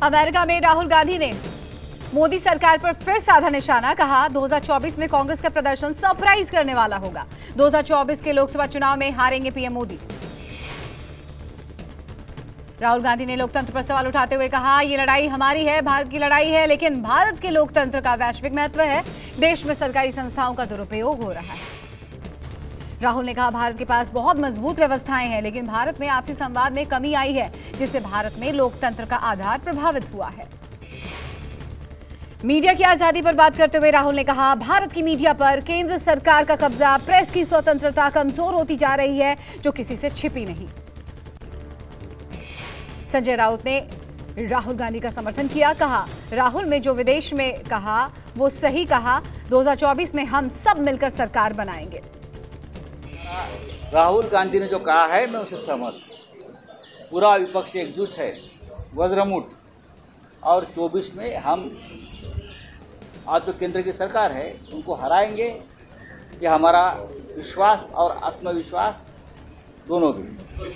America में राहुल गांधी ने मोदी सरकार पर फिर साधा निशाना। कहा 2024 में कांग्रेस का प्रदर्शन सरप्राइज करने वाला होगा। 2024 के लोकसभा चुनाव में हारेंगे पीएम मोदी। राहुल गांधी ने लोकतंत्र पर सवाल उठाते हुए कहा, ये लड़ाई हमारी है, भारत की लड़ाई है, लेकिन भारत के लोकतंत्र का वैश्विक महत्व है। देश में सरकारी संस्थाओं का दुरुपयोग हो रहा है। राहुल ने कहा, भारत के पास बहुत मजबूत व्यवस्थाएं हैं, लेकिन भारत में आपसी संवाद में कमी आई है, जिससे भारत में लोकतंत्र का आधार प्रभावित हुआ है। मीडिया की आजादी पर बात करते हुए राहुल ने कहा, भारत की मीडिया पर केंद्र सरकार का कब्जा, प्रेस की स्वतंत्रता कमजोर होती जा रही है, जो किसी से छिपी नहीं। संजय राउत ने राहुल गांधी का समर्थन किया। कहा, राहुल ने जो विदेश में कहा वो सही कहा। 2024 में हम सब मिलकर सरकार बनाएंगे। राहुल गांधी ने जो कहा है मैं उसे सहमत हूं। पूरा विपक्ष एकजुट है, वज्रमुठ, और 24 में हम आज जो केंद्र की सरकार है उनको हराएंगे। ये हमारा विश्वास और आत्मविश्वास दोनों भी।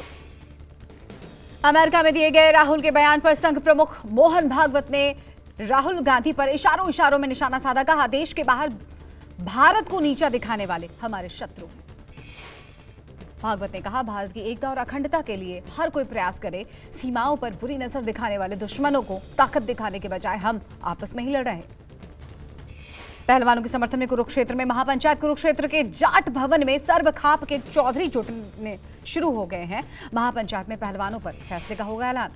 अमेरिका में दिए गए राहुल के बयान पर संघ प्रमुख मोहन भागवत ने राहुल गांधी पर इशारों में निशाना साधा। कहा, देश के बाहर भारत को नीचा दिखाने वाले हमारे शत्रु हैं। भागवत ने कहा, भारत की एकता और अखंडता के लिए हर कोई प्रयास करे। सीमाओं पर बुरी नजर दिखाने वाले दुश्मनों को ताकत दिखाने के बजाय हम आपस में ही लड़ रहे हैं। पहलवानों के समर्थन में कुरुक्षेत्र में महापंचायत कुरुक्षेत्र के जाट भवन में सर्व खाप के चौधरी जुटने शुरू हो गए हैं। महापंचायत में पहलवानों पर फैसले का होगा ऐलान।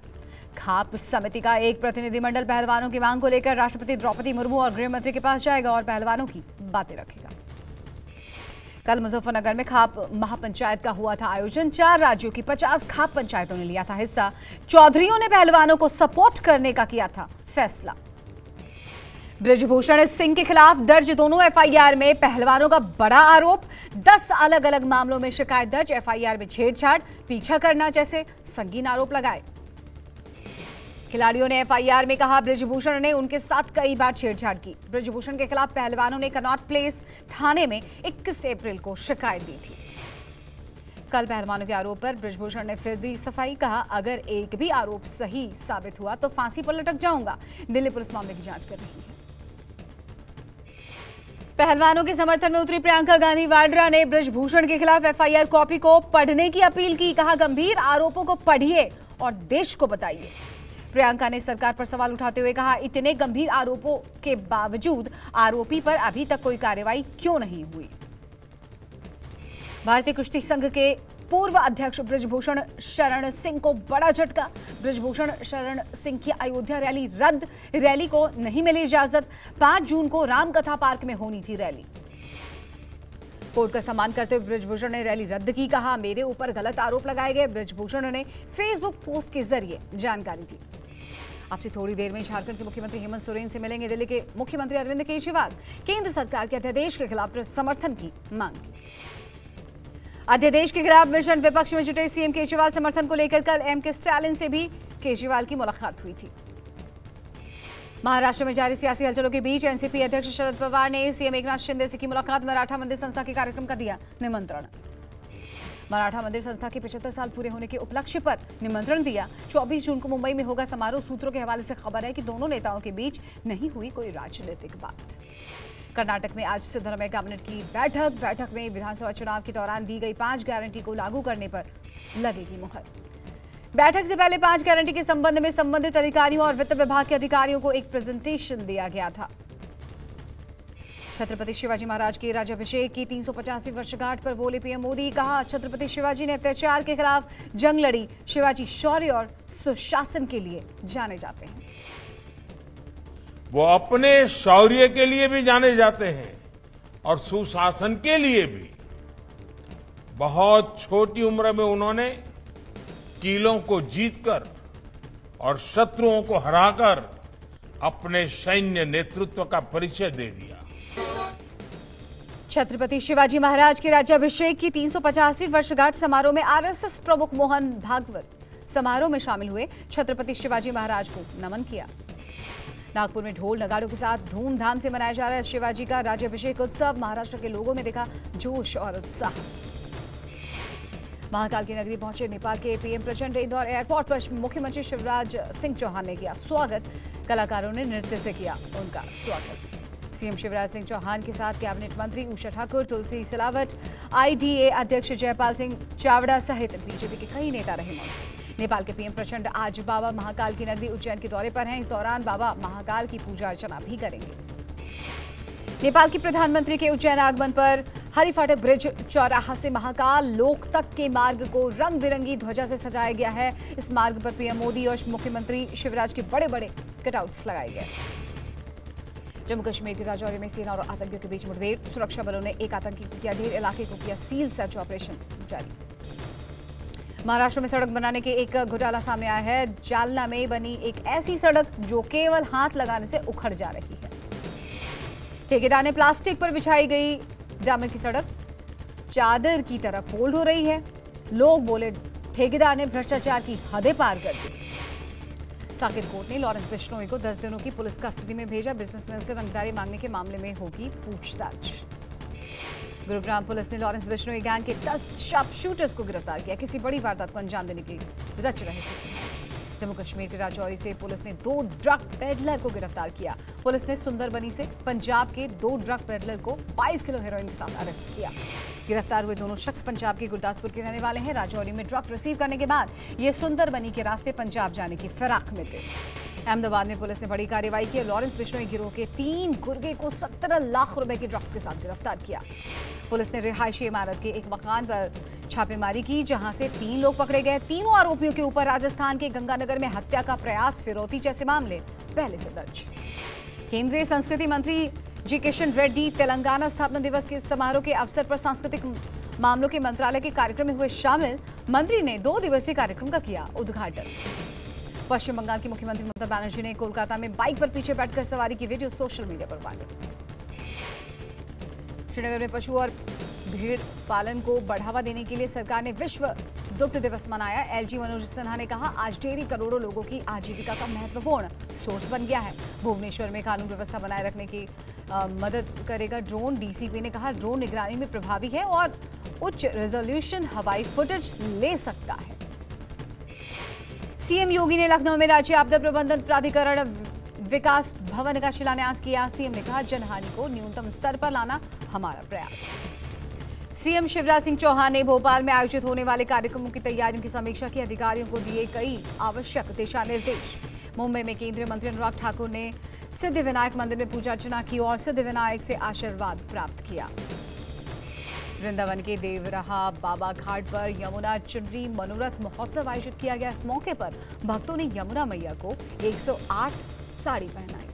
खाप समिति का एक प्रतिनिधिमंडल पहलवानों की मांग को लेकर राष्ट्रपति द्रौपदी मुर्मू और गृह मंत्री के पास जाएगा और पहलवानों की बातें रखेगा। कल मुजफ्फरनगर में खाप महापंचायत का हुआ था आयोजन। 4 राज्यों की 50 खाप पंचायतों ने लिया था हिस्सा। चौधरियों ने पहलवानों को सपोर्ट करने का किया था फैसला। बृजभूषण सिंह के खिलाफ दर्ज दोनों एफआईआर में पहलवानों का बड़ा आरोप। 10 अलग अलग मामलों में शिकायत दर्ज। एफआईआर में छेड़छाड़, पीछा करना जैसे संगीन आरोप लगाए। खिलाड़ियों ने एफआईआर में कहा, बृजभूषण ने उनके साथ कई बार छेड़छाड़ की। बृजभूषण के खिलाफ पहलवानों ने कनॉट प्लेस थाने में 21 अप्रैल को शिकायत दी थी। कल पहलवानों के आरोप पर बृजभूषण ने फिर दी सफाई। कहा, अगर एक भी आरोप सही साबित हुआ तो फांसी पर लटक जाऊंगा। दिल्ली पुलिस मामले की जांच कर रही है। पहलवानों के समर्थन में उतरी प्रियंका गांधी वाड्रा ने बृजभूषण के खिलाफ एफआईआर कॉपी को पढ़ने की अपील की। कहा, गंभीर आरोपों को पढ़िए और देश को बताइए। प्रियंका ने सरकार पर सवाल उठाते हुए कहा, इतने गंभीर आरोपों के बावजूद आरोपी पर अभी तक कोई कार्रवाई क्यों नहीं हुई। भारतीय कुश्ती संघ के पूर्व अध्यक्ष बृजभूषण शरण सिंह को बड़ा झटका। बृजभूषण शरण सिंह की अयोध्या रैली रद्द। रैली को नहीं मिली इजाजत। 5 जून को रामकथा पार्क में होनी थी रैली। कोर्ट का सम्मान करते हुए बृजभूषण ने रैली रद्द की। कहा, मेरे ऊपर गलत आरोप लगाए गए। बृजभूषण ने फेसबुक पोस्ट के जरिए जानकारी दी। आपसे थोड़ी देर में झारखंड के मुख्यमंत्री हेमंत सोरेन से मिलेंगे दिल्ली के मुख्यमंत्री अरविंद केजरीवाल। केंद्र सरकार के अध्यादेश के खिलाफ समर्थन की मांग की। अध्यादेश के खिलाफ मिशन विपक्ष में जुटे सीएम केजरीवाल समर्थन को लेकर कल एमके स्टालिन से भी केजरीवाल की मुलाकात हुई थी। महाराष्ट्र में जारी सियासी हलचलों के बीच एनसीपी अध्यक्ष शरद पवार ने सीएम एकनाथ शिंदे से की मुलाकात। मराठा मंदिर संस्था के कार्यक्रम का दिया निमंत्रण। मराठा मंदिर संस्था के 75 साल पूरे होने के उपलक्ष्य पर निमंत्रण दिया। 24 जून को मुंबई में होगा समारोह। सूत्रों के हवाले से खबर है कि दोनों नेताओं के बीच नहीं हुई कोई राजनीतिक बात। कर्नाटक में आज सिद्धरामैया कैबिनेट की बैठक में विधानसभा चुनाव के दौरान दी गई 5 गारंटी को लागू करने पर लगेगी मुहर। बैठक से पहले 5 गारंटी के संबंध में संबंधित अधिकारियों और वित्त विभाग के अधिकारियों को एक प्रेजेंटेशन दिया गया था। छत्रपति शिवाजी महाराज के राज्याभिषेक की 350वीं वर्षगांठ पर बोले पीएम मोदी। कहा, छत्रपति शिवाजी ने अत्याचार के खिलाफ जंग लड़ी। शिवाजी शौर्य और सुशासन के लिए जाने जाते हैं। वो अपने शौर्य के लिए भी जाने जाते हैं और सुशासन के लिए भी। बहुत छोटी उम्र में उन्होंने किलों को जीतकर और शत्रुओं को हराकर अपने सैन्य नेतृत्व का परिचय दे दिया। छत्रपति शिवाजी महाराज के राज्याभिषेक की 350वीं वर्षगांठ समारोह में आरएसएस प्रमुख मोहन भागवत समारोह में शामिल हुए। छत्रपति शिवाजी महाराज को नमन किया। नागपुर में ढोल नगाड़ों के साथ धूमधाम से मनाया जा रहा है शिवाजी का राज्याभिषेक उत्सव। महाराष्ट्र के लोगों में दिखा जोश और उत्साह। महाकाल की नगरी पहुंचे नेपाल के पीएम प्रचंड। इंदौर एयरपोर्ट पर मुख्यमंत्री शिवराज सिंह चौहान ने किया स्वागत। कलाकारों ने नृत्य से किया उनका स्वागत। सीएम शिवराज सिंह चौहान के साथ कैबिनेट मंत्री उषा ठाकुर, तुलसी सिलावट, आईडीए अध्यक्ष जयपाल सिंह चावड़ा सहित बीजेपी के कई नेता रहे मौजूद। नेपाल के पीएम प्रचंड आज बाबा महाकाल की नगरी उज्जैन के दौरे पर हैं। इस दौरान बाबा महाकाल की पूजा अर्चना भी करेंगे। नेपाल के प्रधानमंत्री के उज्जैन आगमन पर हरि फाटक ब्रिज चौराहा से महाकाल लोकतक के मार्ग को रंग बिरंगी ध्वजा से सजाया गया है। इस मार्ग पर पीएम मोदी और मुख्यमंत्री शिवराज के बड़े बड़े कटआउट्स लगाए गए। जम्मू कश्मीर के राजौरी में सेना और आतंकियों के बीच मुठभेड़। सुरक्षा बलों ने एक आतंकी को किया ढेर, इलाके को किया सील, सर्च ऑपरेशन जारी। महाराष्ट्र में सड़क बनाने के एक घोटाला सामने आया है। जालना में बनी एक ऐसी सड़क जो केवल हाथ लगाने से उखड़ जा रही है। ठेकेदार ने प्लास्टिक पर बिछाई गई डामर की सड़क चादर की तरह फोल्ड हो रही है। लोग बोले ठेकेदार ने भ्रष्टाचार की हदें पार कर दी। साकेत कोर्ट ने लॉरेंस बिश्नोई को 10 दिनों की पुलिस कस्टडी में भेजा। बिजनेसमैन से रंगदारी मांगने के मामले में होगी पूछताछ। गुरुग्राम पुलिस ने लॉरेंस बिश्नोई गैंग के 10 शार्प शूटर्स को गिरफ्तार किया। किसी बड़ी वारदात को अंजाम देने की रच रहे थे। जम्मू कश्मीर के राजौरी से पुलिस ने 2 ड्रग पेडलर को गिरफ्तार किया। पुलिस ने सुंदरबनी से पंजाब के 2 ड्रग पेडलर को 22 किलो हेरोइन के साथ अरेस्ट किया। गिरफ्तार हुए दोनों शख्स पंजाब के गुरदासपुर के रहने वाले हैं। राजौरी में ड्रग रिसीव करने के बाद ये सुंदरबनी के रास्ते पंजाब जाने की फिराक में थे। अहमदाबाद में पुलिस ने बड़ी कार्रवाई की। लॉरेंस बिश्नोई गिरोह के 3 गुर्गे को 17 लाख रुपए के ड्रग्स के साथ गिरफ्तार किया। पुलिस ने रिहायशी इमारत के एक मकान पर छापेमारी की, जहां से 3 लोग पकड़े गए। तीनों आरोपियों के ऊपर राजस्थान के गंगानगर में हत्या का प्रयास, फिरौती जैसे मामले पहले से दर्ज। केंद्रीय संस्कृति मंत्री जी किशन रेड्डी तेलंगाना स्थापना दिवस के समारोह के अवसर पर सांस्कृतिक मामलों के मंत्रालय के कार्यक्रम में हुए शामिल। मंत्री ने 2 दिवसीय कार्यक्रम का किया उद्घाटन। पश्चिम बंगाल की मुख्यमंत्री ममता बनर्जी ने कोलकाता में बाइक पर पीछे बैठकर सवारी की वीडियो सोशल मीडिया पर वायरल। श्रीनगर में पशु और भेड़ पालन को बढ़ावा देने के लिए सरकार ने विश्व दुग्ध दिवस मनाया। एलजी मनोज सिन्हा ने कहा, आज डेयरी करोड़ों लोगों की आजीविका का महत्वपूर्ण सोर्स बन गया है। भुवनेश्वर में कानून व्यवस्था बनाए रखने की मदद करेगा ड्रोन। डीसीपी ने कहा, ड्रोन निगरानी में प्रभावी है और उच्च रेजोल्यूशन हवाई फुटेज ले सकता है। सीएम योगी ने लखनऊ में राज्य आपदा प्रबंधन प्राधिकरण विकास भवन का शिलान्यास किया। सीएम ने कहा, जनहानि को न्यूनतम स्तर पर लाना हमारा प्रयास। सीएम शिवराज सिंह चौहान ने भोपाल में आयोजित होने वाले कार्यक्रमों की तैयारियों की समीक्षा की। अधिकारियों को दिए कई आवश्यक दिशा निर्देश। मुंबई में केंद्रीय मंत्री अनुराग ठाकुर ने सिद्धिविनायक मंदिर में पूजा अर्चना की और सिद्धिविनायक से आशीर्वाद प्राप्त किया। वृंदावन के देवरहा बाबा घाट पर यमुना चुनरी मनोरथ महोत्सव आयोजित किया गया। इस मौके पर भक्तों ने यमुना मैया को 108 साड़ी पहनाई।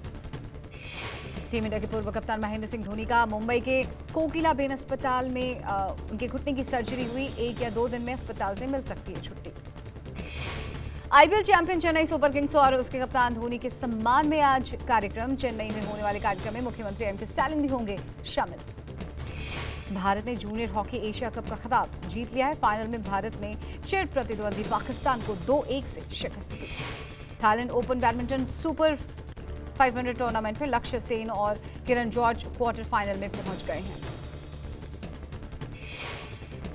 टीम इंडिया के पूर्व कप्तान महेंद्र सिंह धोनी का मुंबई के कोकिलाबेन अस्पताल में उनके घुटने की सर्जरी हुई। 1 या 2 दिन में अस्पताल से मिल सकती है छुट्टी। IPL champion Chennai super Kings और उसके कप्तान धोनी के सम्मान में आज कार्यक्रम। चेन्नई में होने वाले कार्यक्रम में मुख्यमंत्री एमके स्टालिन भी होंगे शामिल। भारत ने जूनियर हॉकी एशिया कप का खिताब जीत लिया है। फाइनल में भारत ने चिर प्रतिद्वंदी पाकिस्तान को 2-1 से शिकस्त दी। Thailand open badminton super 500 tournament में लक्ष्य सेन और किरण जॉर्ज क्वार्टर फाइनल में पहुंच गए हैं।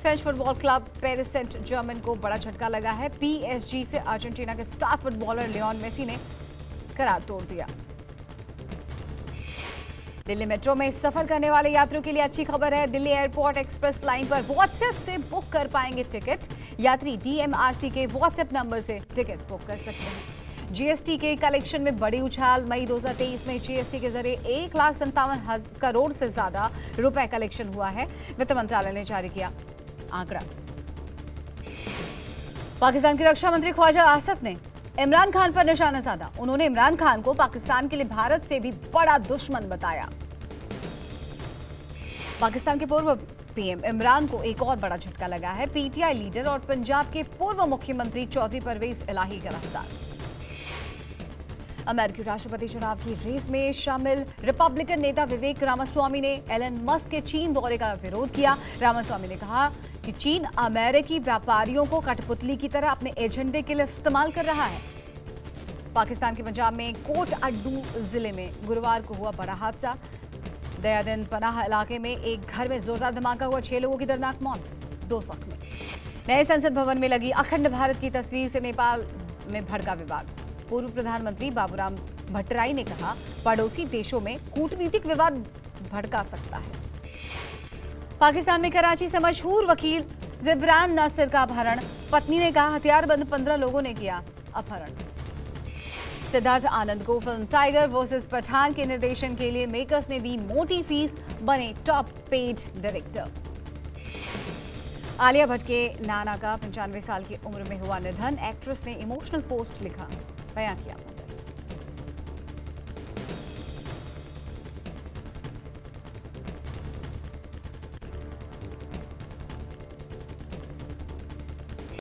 French football club Paris Saint Germain को बड़ा झटका लगा है। पीएसजी से अर्जेंटीना के स्टार फुटबॉलर लियोन मेसी ने करार तोड़ दिया। दिल्ली मेट्रो में सफर करने वाले यात्रियों के लिए अच्छी खबर है। दिल्ली एयरपोर्ट एक्सप्रेस लाइन पर व्हाट्सएप से बुक कर पाएंगे टिकट। यात्री डीएमआरसी के व्हाट्सएप नंबर से टिकट बुक कर सकते हैं। जीएसटी के कलेक्शन में बड़ी उछाल। मई 2023 में जीएसटी के जरिए 1,57,000 करोड़ से ज्यादा रुपए कलेक्शन हुआ है। वित्त मंत्रालय ने जारी किया आंकड़ा। पाकिस्तान के रक्षा मंत्री ख्वाजा आसिफ ने इमरान खान पर निशाना साधा। उन्होंने इमरान खान को पाकिस्तान के लिए भारत से भी बड़ा दुश्मन बताया। पाकिस्तान के पूर्व पीएम इमरान को एक और बड़ा झटका लगा है। पीटीआई लीडर और पंजाब के पूर्व मुख्यमंत्री चौधरी परवेज इलाही गिरफ्तार। अमेरिकी राष्ट्रपति चुनाव की रेस में शामिल रिपब्लिकन नेता विवेक रामास्वामी ने एलन मस्क के चीन दौरे का विरोध किया। रामास्वामी ने कहा कि चीन अमेरिकी व्यापारियों को कठपुतली की तरह अपने एजेंडे के लिए इस्तेमाल कर रहा है। पाकिस्तान के पंजाब में कोट अड्डू जिले में गुरुवार को हुआ बड़ा हादसा। दयादिन पनाह इलाके में एक घर में जोरदार धमाका हुआ। 6 लोगों की दर्दनाक मौत, 2 जख्मी। नए संसद भवन में लगी अखंड भारत की तस्वीर से नेपाल में भड़का विवाद। पूर्व प्रधानमंत्री बाबूराम भट्टराई ने कहा, पड़ोसी देशों में कूटनीतिक विवाद भड़का सकता है। पाकिस्तान में कराची से मशहूर वकील जिब्रान नासिर का अपहरण। पत्नी ने कहा, हथियारबंद 15 लोगों ने किया अपहरण। सिद्धार्थ आनंद को फिल्म टाइगर वर्सेस पठान के निर्देशन के लिए मेकर्स ने दी मोटी फीस, बने top paid director. Alia Bhatt के नाना का 95 साल की उम्र में हुआ निधन। एक्ट्रेस ने इमोशनल पोस्ट लिखा, बयां किया।